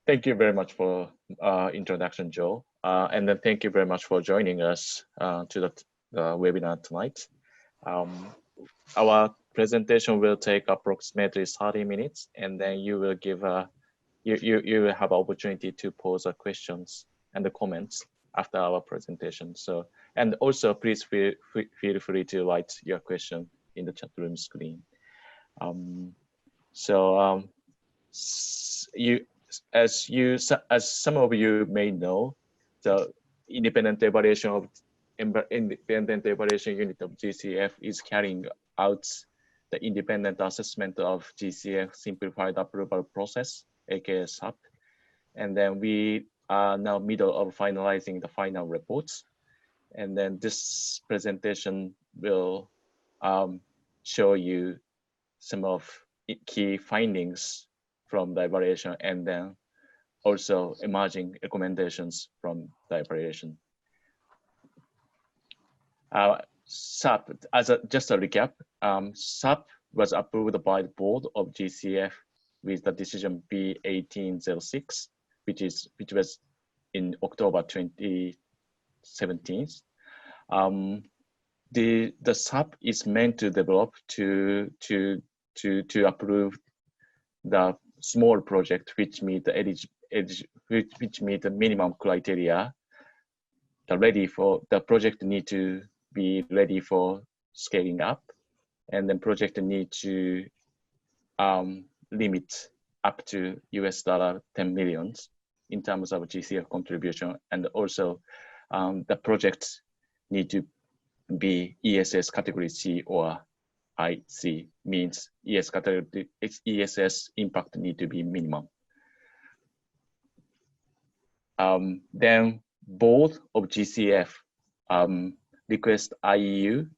Thank you very much for introduction, Joe. And then thank you very much for joining us to the webinar tonight. Our presentation will take approximately 30 minutes, and then you will give you will have opportunity to pose questions and the comments after our presentation. So, and also please feel free to write your question in the chat room screen. As some of you may know, the independent evaluation unit of GCF is carrying out the independent assessment of GCF simplified approval process, aka SAP. And then we are now middle of finalizing the final reports. And then this presentation will show you some of key findings from the evaluation, and then also emerging recommendations from the evaluation. SAP, just a recap, SAP was approved by the board of GCF with the decision B1806, which was in October 2017. The SAP is meant to develop to approve the small project which meet the minimum criteria. The project need to be ready for scaling up, and then project need to limit up to $10 million in terms of GCF contribution, and also the projects need to be ESS category C or IC, means ESS impact need to be minimum. Then board of GCF request IEU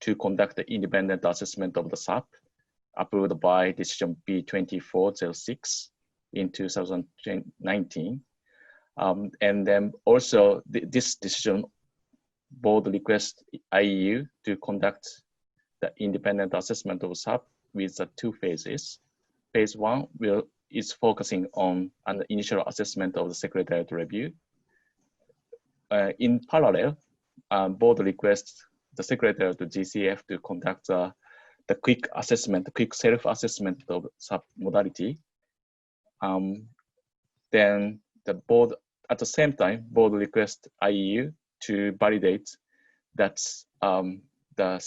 to conduct the independent assessment of the SAP, approved by decision B2406 in 2019. And then also this decision, board request IEU to conduct the independent assessment of SAP with the two phases. Phase one is focusing on an initial assessment of the secretariat review. In parallel, board requests the secretariat to GCF to conduct the quick self-assessment of SAP modality. Then the board, at the same time, board requests IEU to validate that the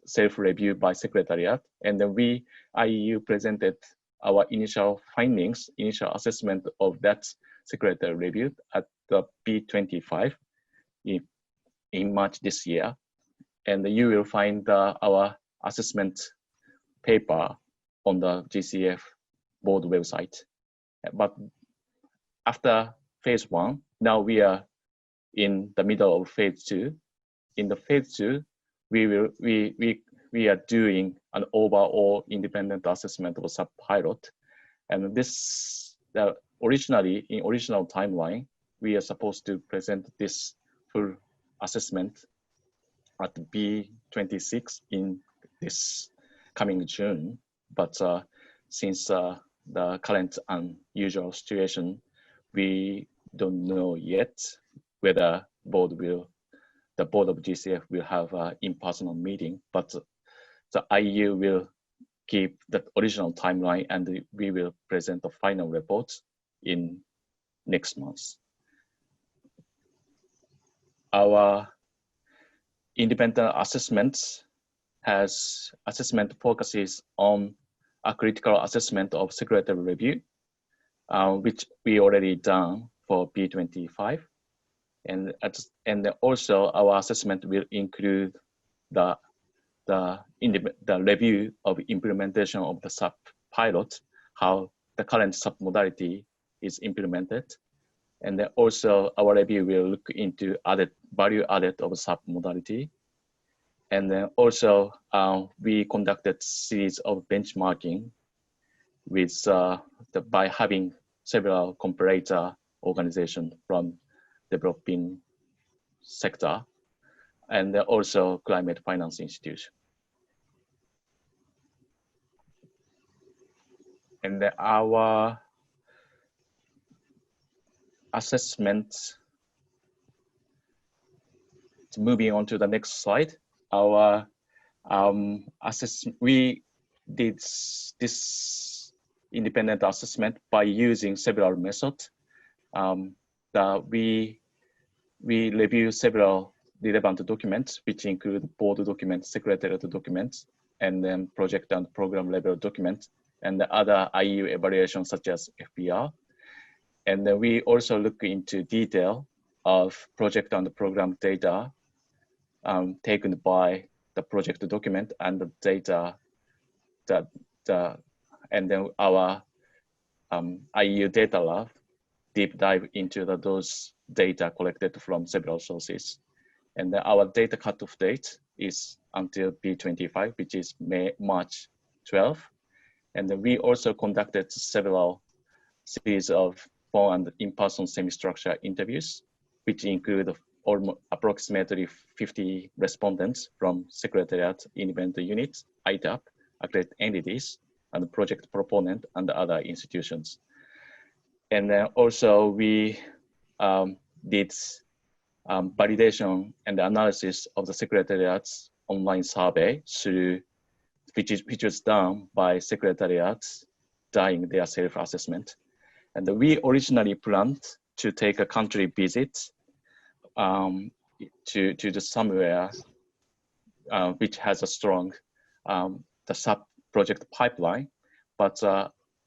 self-review by secretariat, and then IEU presented our initial findings, initial assessment of that secretariat review at the B25 in March this year, and you will find our assessment paper on the GCF board website. But after phase one, now we are in the middle of phase two. In the phase two, we are doing an overall independent assessment of a SAP pilot, and this original timeline, we are supposed to present this full assessment at B26 in this coming June, but since the current unusual situation, we don't know yet whether the board of GCF will have an in-person meeting, but the IEU will keep the original timeline, and we will present the final report in next month. Our independent assessment focuses on a critical assessment of secretary review, which we already done for P25. And also our assessment will include the review of implementation of the SAP pilot, how the current SAP modality is implemented. And then also our review will look into value added of SAP modality. And then also we conducted series of benchmarking with by having several comparator organizations from developing sector, and also climate finance institution. And our assessment. Moving on to the next slide, our we did this independent assessment by using several methods. We review several relevant documents, which include board documents, secretariat documents, and then project and program level documents, and the other IEU evaluations such as FPR. And then we also look into detail of project and program data taken by the project document and the data and then our IEU data lab deep dive into those data collected from several sources. And then our data cutoff date is until B25, which is March 12. And then we also conducted several series of phone and in-person semi-structured interviews, which include approximately 50 respondents from Secretariat, Independent Units, ITAP, accredited entities, and project proponent and other institutions. And then also we did validation and analysis of the Secretariat's online survey which was done by Secretariats during their self-assessment. And we originally planned to take a country visit to the somewhere which has a strong the SAP project pipeline, but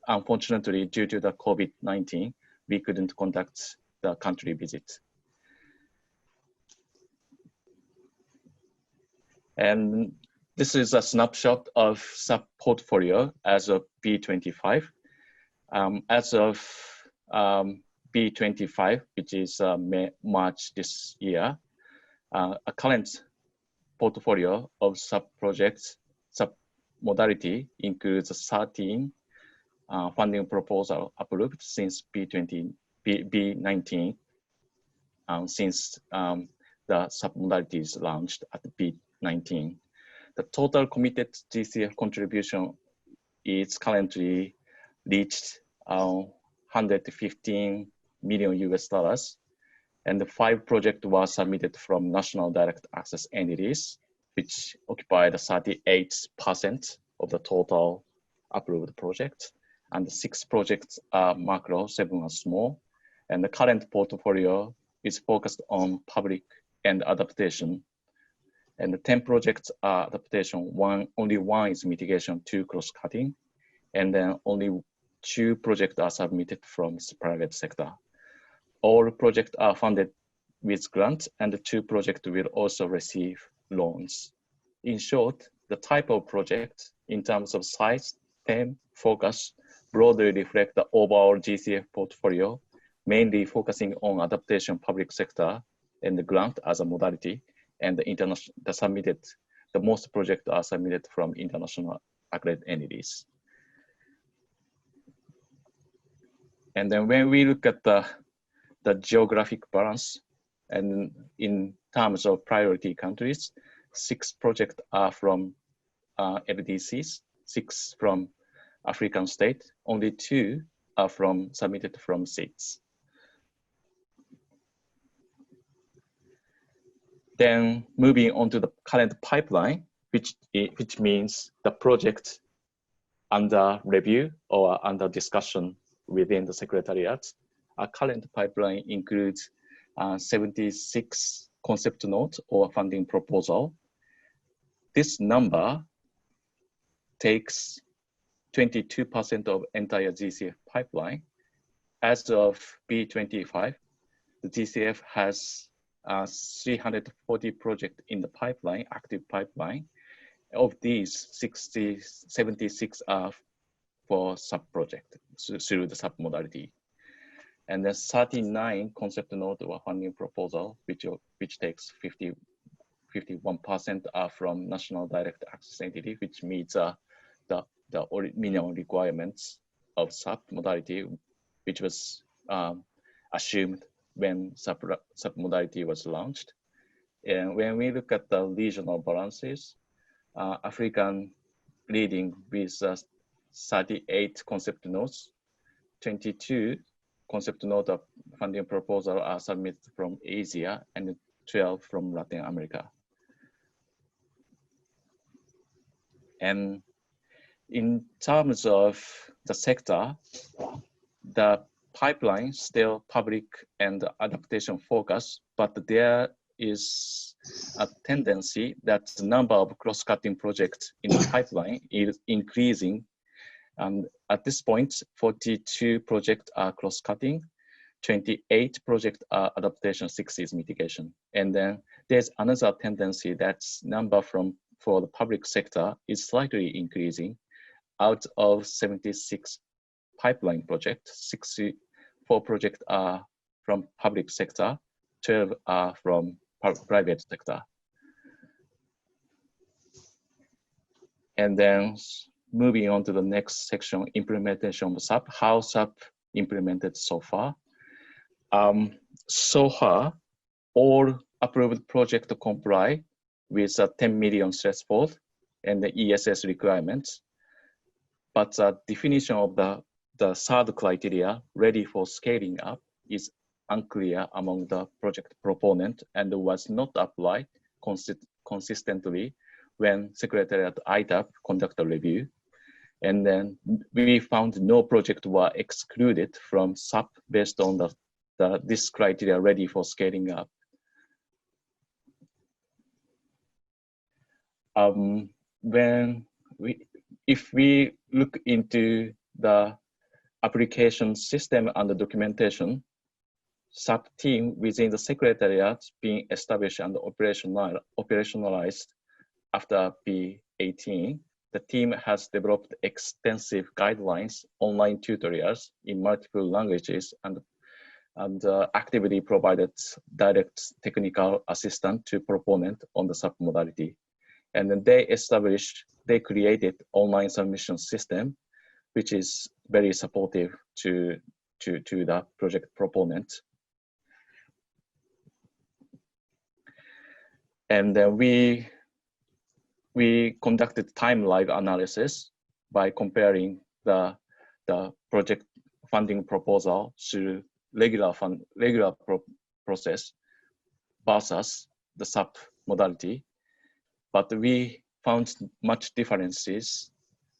unfortunately due to the COVID-19, we couldn't conduct the country visit. And this is a snapshot of SAP portfolio as of B25. As of B25, which is March this year, a current portfolio of SAP projects, SAP modality includes 13 funding proposal approved since B19, since the SAP modality is launched at B19. The total committed GCF contribution is currently reached 115 million US dollars, and the 5 projects were submitted from national direct access entities, which occupied 38% of the total approved projects, and 6 projects are macro, 7 are small, and the current portfolio is focused on public and adaptation. And the 10 projects are adaptation, only 1 is mitigation, 2 cross-cutting, and then only 2 projects are submitted from the private sector. All projects are funded with grants, and the 2 projects will also receive loans. In short, the type of project in terms of size, theme, focus, broadly reflect the overall GCF portfolio, mainly focusing on adaptation public sector and the grant as a modality, and the most projects are submitted from international accredited entities. And then when we look at the geographic balance, and in terms of priority countries, 6 projects are from LDCs, 6 from African state, only 2 are submitted from states. Then moving on to the current pipeline, which means the project under review or under discussion within the Secretariat. Our current pipeline includes 76 concept notes or funding proposal. This number takes 22% of entire GCF pipeline. As of B25, the GCF has 340 projects in the pipeline, active pipeline. Of these, 76 are for sub-project through the sub-modality. And then 39 concept note or funding proposal, which takes 51% are from national direct access entity, which meets the minimum requirements of sub-modality, which was assumed when sub-modality was launched. And when we look at the regional balances, African leading with 38 concept notes, 22 concept note of funding proposal are submitted from Asia and 12 from Latin America. And in terms of the sector, the pipeline still public and adaptation focus, but there is a tendency that the number of cross-cutting projects in the pipeline is increasing. And at this point, 42 projects are cross-cutting, 28 projects are adaptation, 6 is mitigation. And then there's another tendency that number for the public sector is slightly increasing. Out of 76 pipeline projects, 64 projects are from public sector, 12 are from private sector. And then moving on to the next section, implementation of SAP, how SAP implemented so far. So far, all approved projects comply with a 10 million threshold and the ESS requirements. But the definition of the third criteria, ready for scaling up, is unclear among the project proponent and was not applied consistently when Secretariat ITAP conducted a review. And then we found no project were excluded from SAP based on this criteria ready for scaling up. If we look into the application system and the documentation, SAP team within the Secretariat being established and operationalized after P18, the team has developed extensive guidelines, online tutorials in multiple languages, and actively provided direct technical assistance to proponent on the SAP modality. And then they created online submission system, which is very supportive to the project proponent. And then we conducted time-lag analysis by comparing the project funding proposal to regular process versus the SAP modality. But we found much differences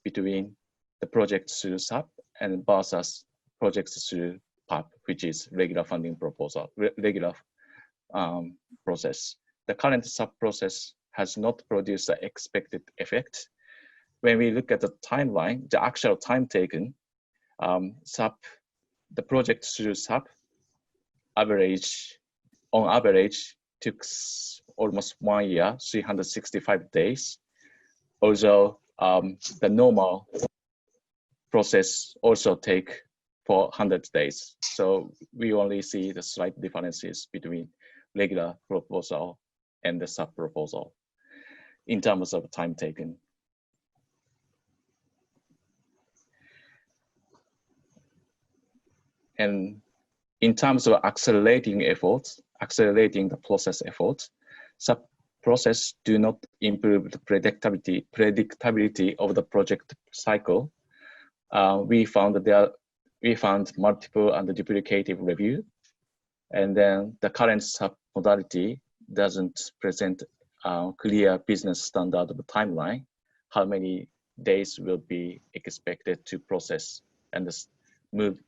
between the projects through SAP and versus projects through PAP, which is regular funding proposal, regular process. The current SAP process has not produced the expected effect. When we look at the timeline, the actual time taken, the project through SAP on average took almost 1 year, 365 days. Although the normal process also take 400 days. So we only see the slight differences between regular proposal and the SAP proposal in terms of time taken. And in terms of accelerating the process efforts, SAP process do not improve the predictability of the project cycle. We found multiple and duplicative review, and then the current SAP modality doesn't present a clear business standard of timeline, how many days will be expected to process and move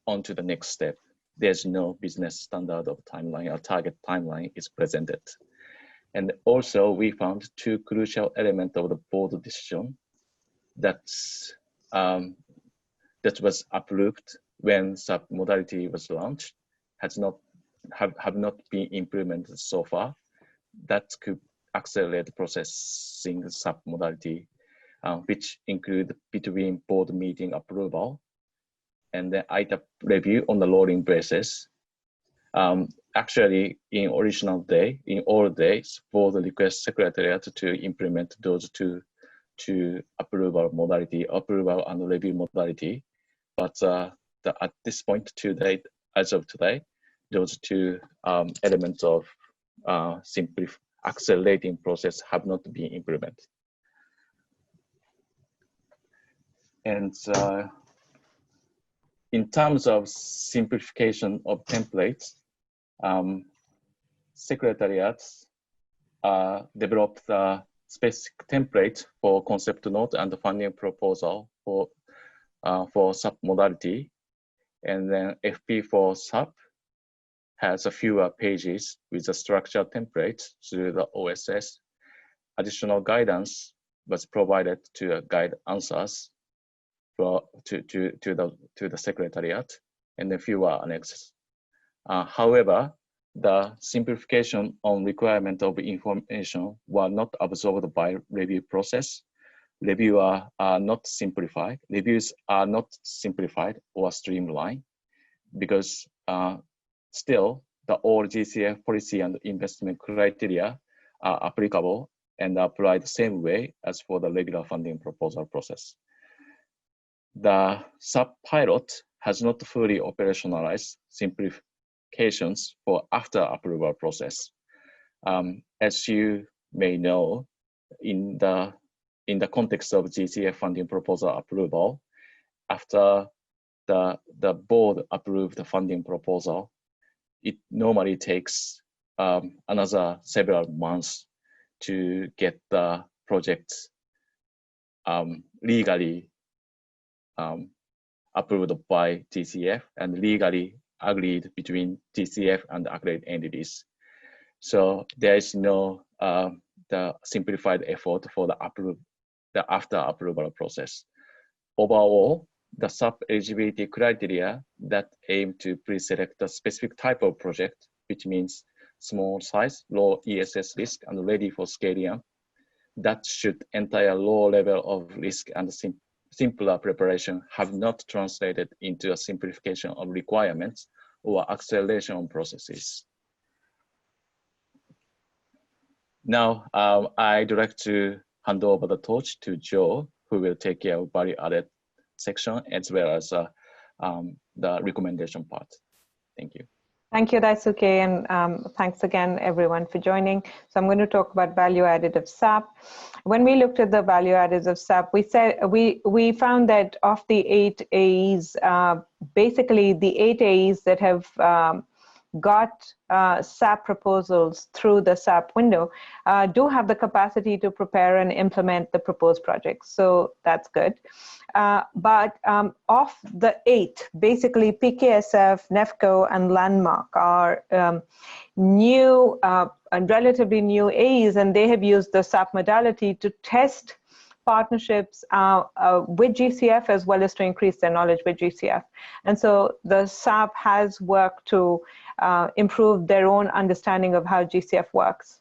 on to the next step. There's no business standard of timeline or target timeline is presented. And also we found two crucial elements of the board decision that was approved when SAP modality was launched, have not been implemented so far. That could accelerate processing SAP modality, which include between board meeting approval and the ITAP review on the rolling basis. Actually, in original day, in all days, board request Secretariat to implement those two approval and review modality. But at this point to date, as of today, those two elements of accelerating process have not been implemented. And in terms of simplification of templates, secretariats developed a specific template for concept note and the funding proposal for SAP modality. And then FP for SAP has a fewer pages with a structured template through the OSS. Additional guidance was provided to guide answers to the secretariat, and a fewer annexes. However, the simplification on requirement of information were not absorbed by review process. Reviews are not simplified or streamlined because still the all GCF policy and investment criteria are applicable and applied the same way as for the regular funding proposal process. The SAP pilot has not fully operationalized simplifications for after approval process. As you may know, in the context of GCF funding proposal approval, after the board approved the funding proposal, it normally takes another several months to get the project legally approved by GCF and legally agreed between GCF and accredited entities. So there is no the simplified effort for the after approval process. Overall, the SAP eligibility criteria that aim to pre-select a specific type of project, which means small size, low ESS risk, and ready for scaling up, that should enter a low level of risk and simpler preparation have not translated into a simplification of requirements or acceleration of processes. Now, I'd like to hand over the torch to Joe, who will take care of value-added section as well as the recommendation part. Thank you. Thank you, Daisuke, and thanks again, everyone, for joining. So I'm going to talk about value added of SAP. When we looked at the value added of SAP, we found that of the 8 AEs, basically the 8 AEs that have got SAP proposals through the SAP window do have the capacity to prepare and implement the proposed projects. So that's good. But of the 8, basically PKSF, NEFCO, and Landmark are new and relatively new AEs, and they have used the SAP modality to test partnerships with GCF as well as to increase their knowledge with GCF. And so the SAP has worked to improve their own understanding of how GCF works.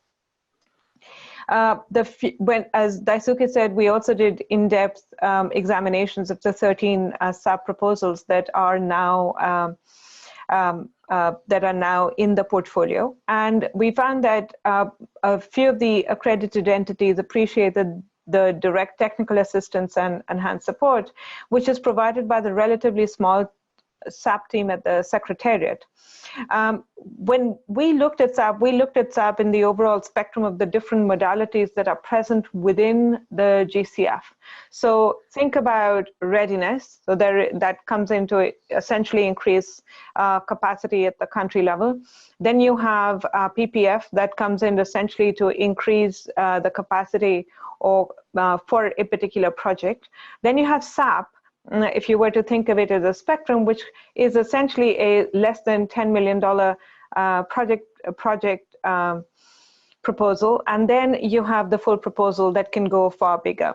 As Daisuke said, we also did in-depth examinations of the 13 SAP proposals that are now in the portfolio, and we found that a few of the accredited entities appreciated the direct technical assistance and enhanced support, which is provided by the relatively small SAP team at the Secretariat. When we looked at SAP in the overall spectrum of the different modalities that are present within the GCF. So think about readiness. So that comes into essentially increase capacity at the country level. Then you have PPF that comes in essentially to increase the capacity for a particular project. Then you have SAP, if you were to think of it as a spectrum, which is essentially a less than $10 million project proposal, and then you have the full proposal that can go far bigger.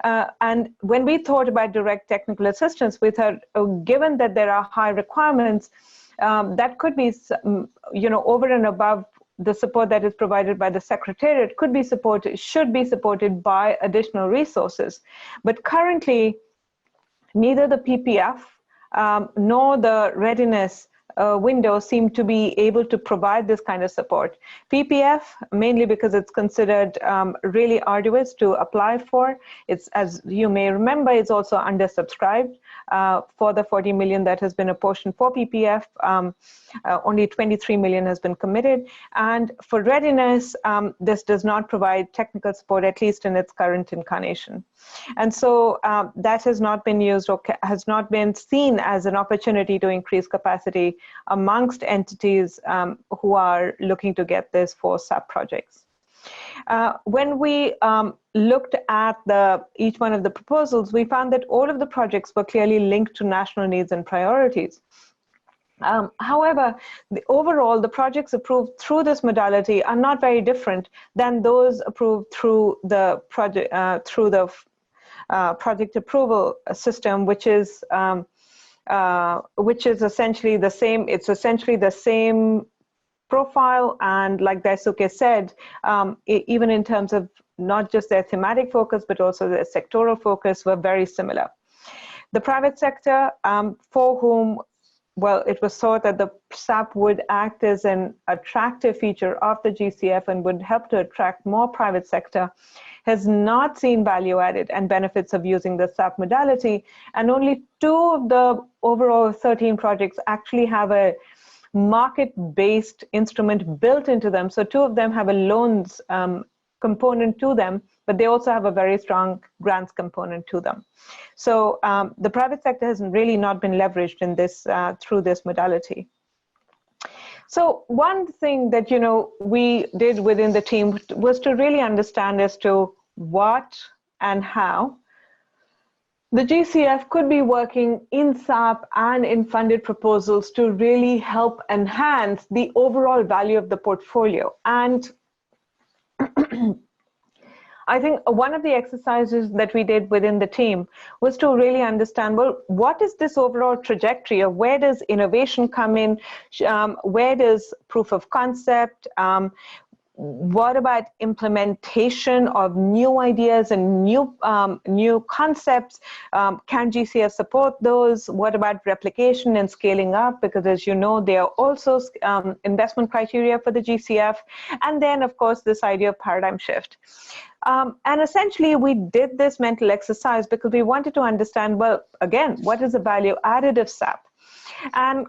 And when we thought about direct technical assistance, we thought, given that there are high requirements, that could be, over and above the support that is provided by the Secretariat, should be supported by additional resources. But currently, neither the PPF nor the readiness window seem to be able to provide this kind of support. PPF, mainly because it's considered really arduous to apply for. It's, as you may remember, it's also undersubscribed. For the 40 million that has been apportioned for PPF, only 23 million has been committed. And for readiness, this does not provide technical support, at least in its current incarnation. And so that has not been used or has not been seen as an opportunity to increase capacity amongst entities who are looking to get this for SAP projects. When we looked at each one of the proposals, we found that all of the projects were clearly linked to national needs and priorities. However, overall, the projects approved through this modality are not very different than those approved through the project project approval system, which is essentially the same. It's essentially the same profile, and like Daisuke said, even in terms of not just their thematic focus, but also their sectoral focus, were very similar. The private sector, for whom, well, it was thought that the SAP would act as an attractive feature of the GCF and would help to attract more private sector, has not seen value added and benefits of using the SAP modality. And only 2 of the overall 13 projects actually have a market-based instrument built into them. So 2 of them have a loans component to them, but they also have a very strong grants component to them. So the private sector has really not been leveraged in this through this modality. So one thing that we did within the team was to really understand as to what and how the GCF could be working in SAP and in funded proposals to really help enhance the overall value of the portfolio. And I think one of the exercises that we did within the team was to really understand, well, what is this overall trajectory of where does innovation come in? Where does proof of concept? What about implementation of new ideas and new concepts? Can GCF support those? What about replication and scaling up? Because as you know, there are also investment criteria for the GCF. And then, of course, this idea of paradigm shift. And essentially, we did this mental exercise because we wanted to understand, well, again, what is the value added of SAP? And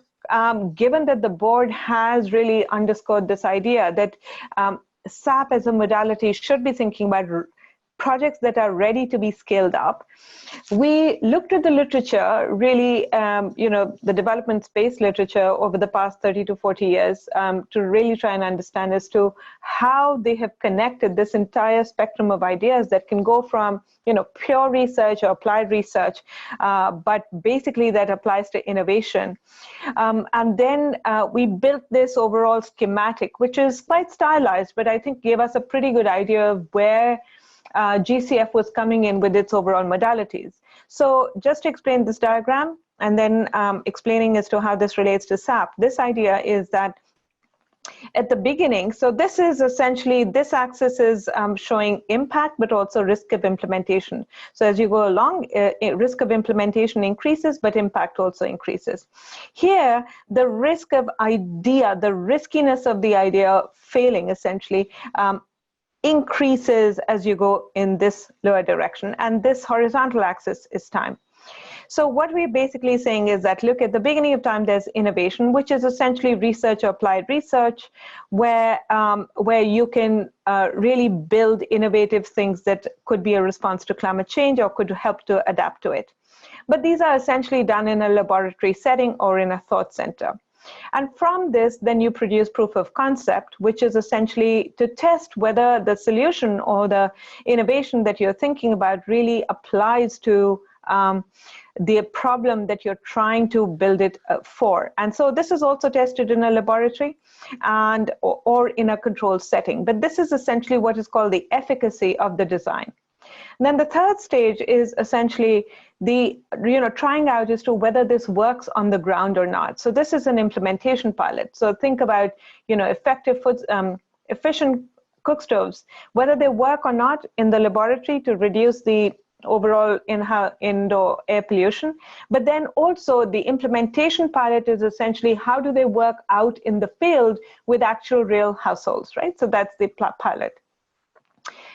given that the board has really underscored this idea that SAP as a modality should be thinking about projects that are ready to be scaled up, we looked at the literature, really, the development space literature over the past 30 to 40 years to really try and understand as to how they have connected this entire spectrum of ideas that can go from, pure research or applied research, but basically that applies to innovation. And then we built this overall schematic, which is quite stylized, but I think gave us a pretty good idea of where GCF was coming in with its overall modalities. So just to explain this diagram and then explaining as to how this relates to SAP, this idea is that at the beginning, so this is essentially, this axis is showing impact, but also risk of implementation. So as you go along, risk of implementation increases, but impact also increases. Here, the risk of idea, the riskiness of the idea failing essentially, increases as you go in this lower direction, and this horizontal axis is time. So what we're basically saying is that, look, at the beginning of time, there's innovation, which is essentially research or applied research, where you can really build innovative things that could be a response to climate change or could help to adapt to it. But these are essentially done in a laboratory setting or in a thought center. And from this, then you produce proof of concept, which is essentially to test whether the solution or the innovation that you're thinking about really applies to the problem that you're trying to build it for. And so this is also tested in a laboratory and or in a controlled setting. But this is essentially what is called the efficacy of the design. And then the third stage is essentially the trying out as to whether this works on the ground or not. So this is an implementation pilot. So think about efficient cook stoves, whether they work or not in the laboratory to reduce the overall indoor air pollution. But then also the implementation pilot is essentially how do they work out in the field with actual real households, right? So that's the pilot.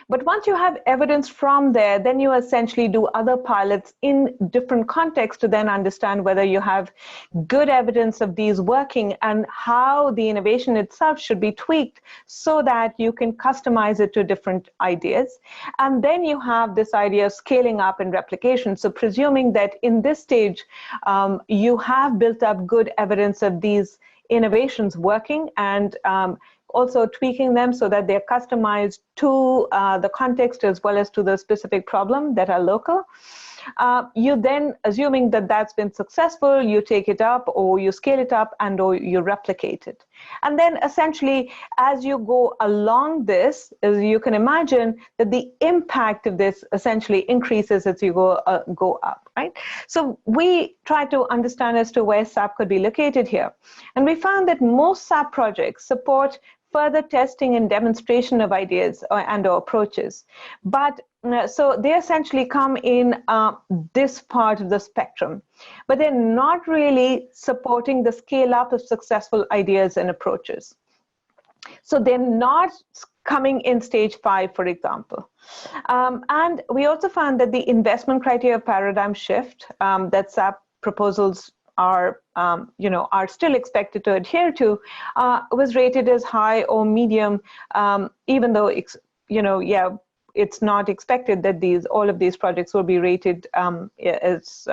But once you have evidence from there, then you essentially do other pilots in different contexts to then understand whether you have good evidence of these working and how the innovation itself should be tweaked so that you can customize it to different ideas. And then you have this idea of scaling up and replication. So presuming that in this stage, you have built up good evidence of these innovations working and also tweaking them so that they're customized to the context as well as to the specific problem that are local. You then, assuming that that's been successful, you take it up or you scale it up and or you replicate it. And then essentially, as you go along this, as you can imagine that the impact of this essentially increases as you go up, right? So we try to understand as to where SAP could be located here. And we found that most SAP projects support further testing and demonstration of ideas and or approaches. But so they essentially come in this part of the spectrum, but they're not really supporting the scale up of successful ideas and approaches. So they're not coming in stage 5, for example. And we also found that the investment criteria paradigm shift that SAP proposals are still expected to adhere to was rated as high or medium, even though it's not expected that all of these projects will be rated as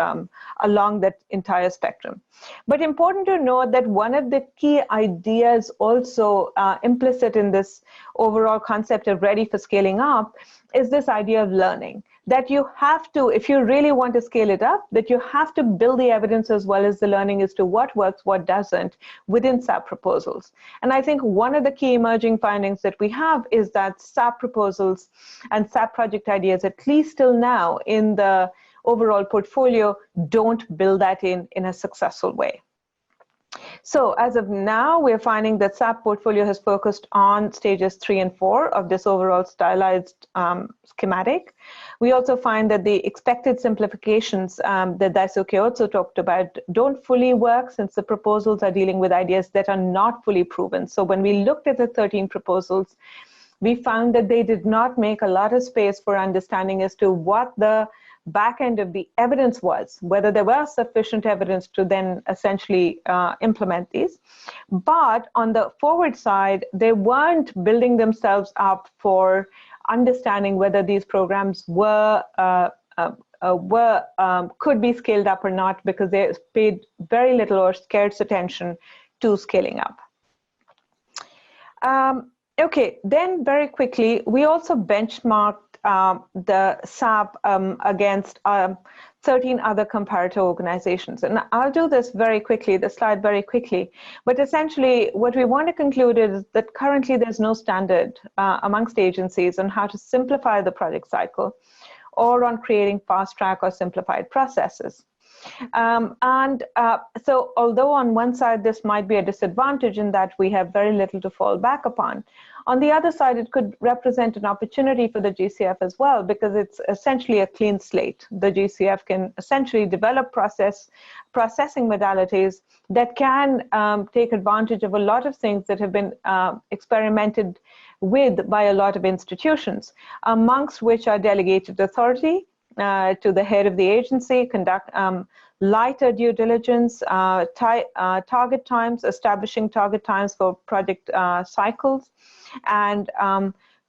along that entire spectrum. But important to note that one of the key ideas also implicit in this overall concept of ready for scaling up is this idea of learning. That you have to, if you really want to scale it up, that you have to build the evidence as well as the learning as to what works, what doesn't within SAP proposals. And I think one of the key emerging findings that we have is that SAP proposals and SAP project ideas, at least till now in the overall portfolio, don't build that in a successful way. So as of now, we're finding that SAP portfolio has focused on stages 3 and 4 of this overall stylized schematic. We also find that the expected simplifications that Daisuke also talked about don't fully work since the proposals are dealing with ideas that are not fully proven. So when we looked at the 13 proposals, we found that they did not make a lot of space for understanding as to what the back end of the evidence was, whether there was sufficient evidence to then essentially implement these. But on the forward side, they weren't building themselves up for understanding whether these programs could be scaled up or not, because they paid very little or scarce attention to scaling up. Okay, then very quickly, we also benchmarked the SAP against 13 other comparator organizations. And I'll do this very quickly, the slide very quickly. But essentially, what we want to conclude is that currently there's no standard amongst agencies on how to simplify the project cycle or on creating fast track or simplified processes. So although on one side this might be a disadvantage in that we have very little to fall back upon, on the other side it could represent an opportunity for the GCF as well, because it's essentially a clean slate. The GCF can essentially develop processing modalities that can take advantage of a lot of things that have been experimented with by a lot of institutions, amongst which are delegated authority to the head of the agency, conduct lighter due diligence, target times, establishing target times for project cycles, and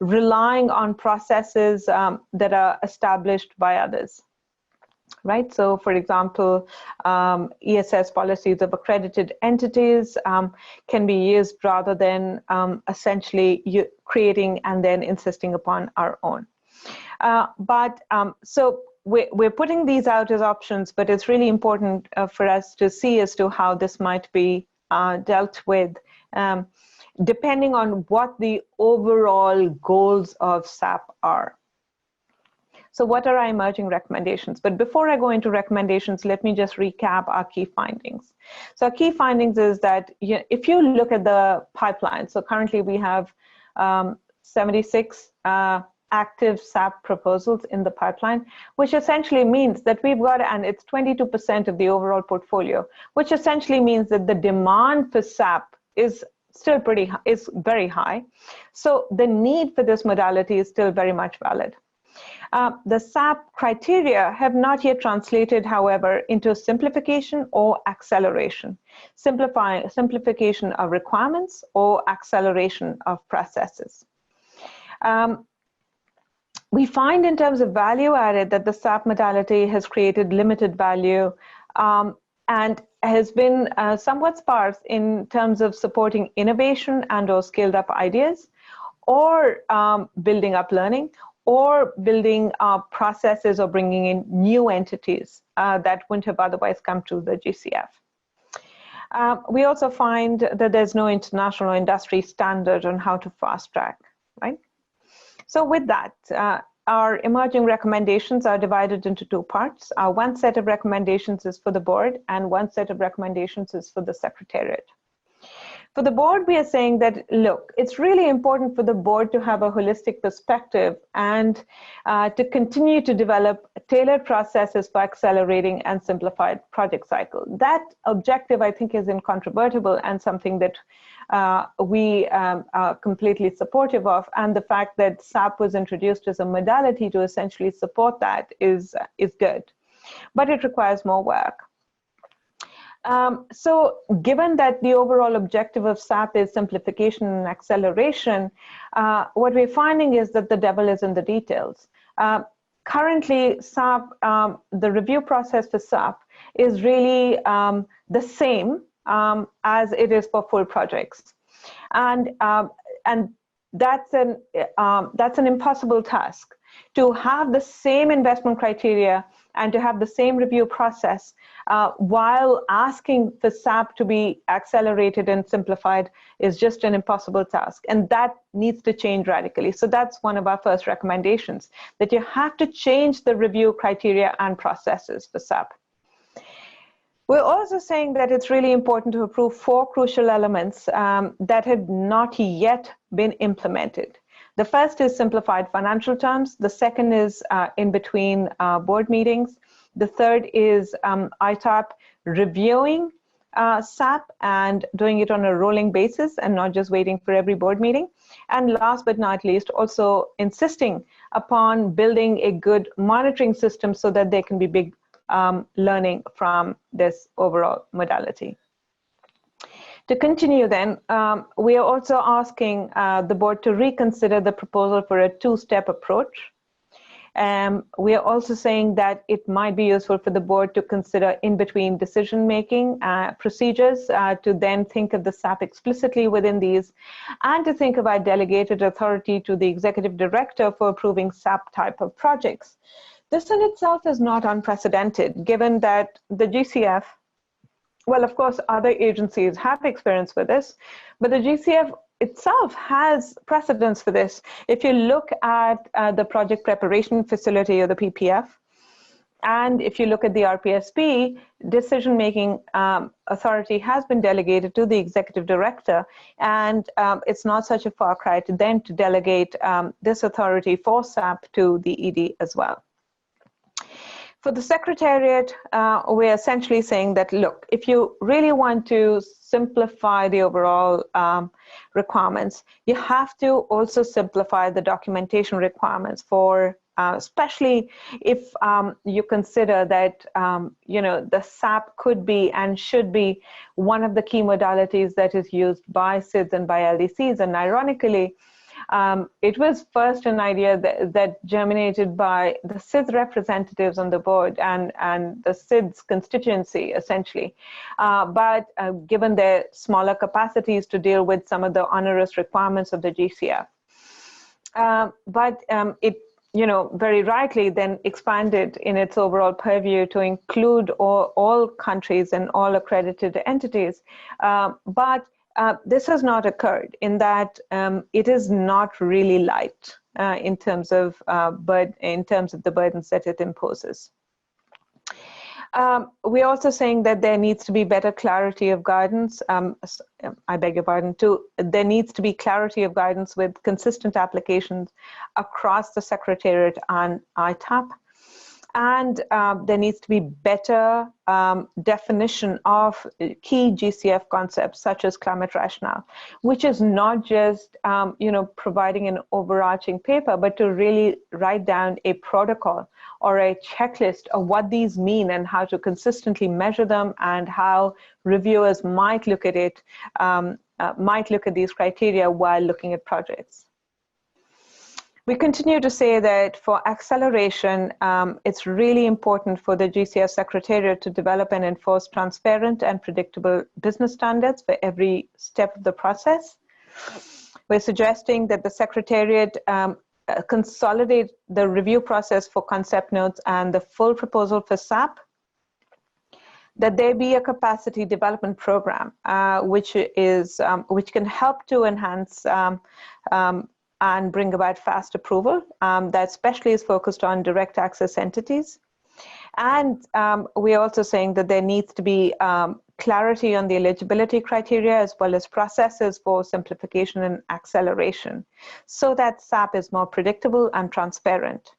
relying on processes that are established by others. Right, so for example, ESS policies of accredited entities can be used rather than essentially creating and then insisting upon our own. So we're putting these out as options, but it's really important for us to see as to how this might be dealt with, depending on what the overall goals of SAP are. So what are our emerging recommendations? But before I go into recommendations, let me just recap our key findings. So our key findings is that if you look at the pipeline, so currently we have 76 active SAP proposals in the pipeline, which essentially means that we've got, and it's 22% of the overall portfolio, which essentially means that the demand for SAP is still very high. So the need for this modality is still very much valid. The SAP criteria have not yet translated, however, into simplification or acceleration, simplification of requirements or acceleration of processes. We find in terms of value added that the SAP modality has created limited value and has been somewhat sparse in terms of supporting innovation and or scaled up ideas, or building up learning, or building processes or bringing in new entities that wouldn't have otherwise come to the GCF. We also find that there's no international industry standard on how to fast track, right? So with that, our emerging recommendations are divided into two parts. One set of recommendations is for the board, and one set of recommendations is for the secretariat. For the board, we are saying that, look, it's really important for the board to have a holistic perspective and to continue to develop tailored processes for accelerating and simplified project cycle. That objective, I think, is incontrovertible and something that we are completely supportive of. And the fact that SAP was introduced as a modality to essentially support that is good. But it requires more work. So given that the overall objective of SAP is simplification and acceleration, what we're finding is that the devil is in the details. Currently, SAP, the review process for SAP is really the same as it is for full projects. And that's an impossible task, to have the same investment criteria and to have the same review process while asking for SAP to be accelerated and simplified is just an impossible task. And that needs to change radically. So that's one of our first recommendations, that you have to change the review criteria and processes for SAP. We're also saying that it's really important to approve 4 crucial elements that have not yet been implemented. The first is simplified financial terms. The second is in between board meetings. The third is ITAP reviewing SAP and doing it on a rolling basis and not just waiting for every board meeting. And last but not least, also insisting upon building a good monitoring system so that there can be big learning from this overall modality. To continue then, we are also asking the board to reconsider the proposal for a 2-step approach. We are also saying that it might be useful for the board to consider in-between decision-making procedures, to then think of the SAP explicitly within these, and to think about delegated authority to the executive director for approving SAP type of projects. This in itself is not unprecedented, given that the GCF, well, of course, other agencies have experience with this, but the GCF itself has precedence for this. If you look at the project preparation facility or the PPF, and if you look at the RPSP, decision-making authority has been delegated to the executive director, and it's not such a far cry to then to delegate this authority for SAP to the ED as well. For the secretariat, we're essentially saying that, look, if you really want to simplify the overall requirements, you have to also simplify the documentation requirements for, especially if you consider that, you know, the SAP could be and should be one of the key modalities that is used by SIDS and by LDCs. And ironically, it was first an idea that germinated by the SIDS representatives on the board and the SIDS constituency, essentially. But given their smaller capacities to deal with some of the onerous requirements of the GCF. But it, you know, very rightly then expanded in its overall purview to include all countries and all accredited entities. But this has not occurred in that it is not really light in terms of the burdens that it imposes. We're also saying that there needs to be better clarity of guidance. I beg your pardon, there needs to be clarity of guidance with consistent applications across the Secretariat and ITAP. And there needs to be better definition of key GCF concepts such as climate rationale, which is not just providing an overarching paper, but to really write down a protocol or a checklist of what these mean and how to consistently measure them, and how reviewers might look at it, might look at these criteria while looking at projects. We continue to say that for acceleration, it's really important for the GCF Secretariat to develop and enforce transparent and predictable business standards for every step of the process. We're suggesting that the Secretariat consolidate the review process for concept notes and the full proposal for SAP, that there be a capacity development program, which can help to enhance and bring about fast approval, that especially is focused on direct access entities. And we're also saying that there needs to be clarity on the eligibility criteria, as well as processes for simplification and acceleration, so that SAP is more predictable and transparent.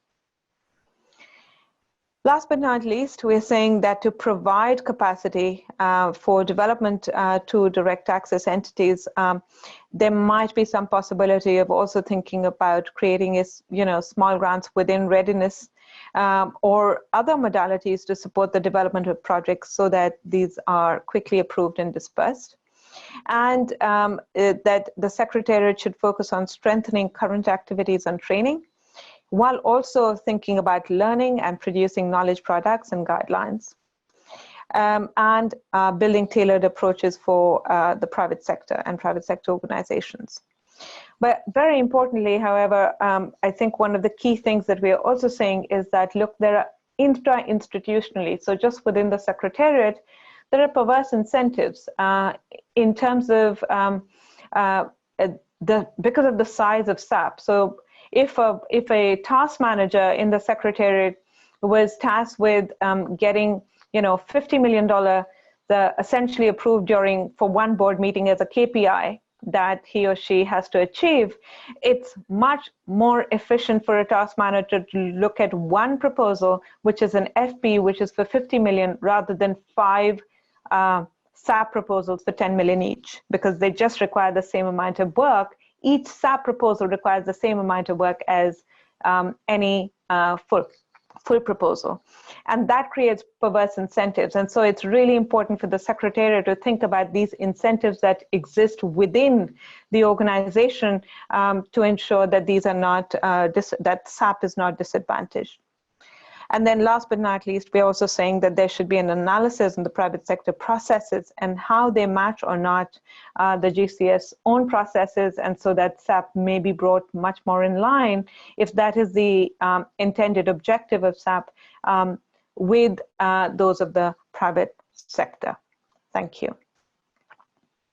Last but not least, we're saying that to provide capacity for development to direct access entities, there might be some possibility of also thinking about creating small grants within readiness or other modalities to support the development of projects so that these are quickly approved and dispersed. And that the Secretariat should focus on strengthening current activities and training, while also thinking about learning and producing knowledge products and guidelines, and building tailored approaches for the private sector and private sector organizations. But very importantly, however, I think one of the key things that we are also saying is that, look, there are intra-institutionally, so just within the Secretariat, there are perverse incentives in terms of because of the size of SAP. So if a task manager in the Secretariat was tasked with getting $50 million essentially approved for one board meeting as a KPI that he or she has to achieve, it's much more efficient for a task manager to look at one proposal, which is an FP, which is for 50 million, rather than 5 SAP proposals for 10 million each, because they just require the same amount of work. Each SAP proposal requires the same amount of work as any full proposal. And that creates perverse incentives. And so it's really important for the Secretariat to think about these incentives that exist within the organization to ensure that these are not, that SAP is not disadvantaged. And then last but not least, we're also saying that there should be an analysis in the private sector processes and how they match or not the GCF's own processes, and so that SAP may be brought much more in line, if that is the intended objective of SAP, with those of the private sector. Thank you.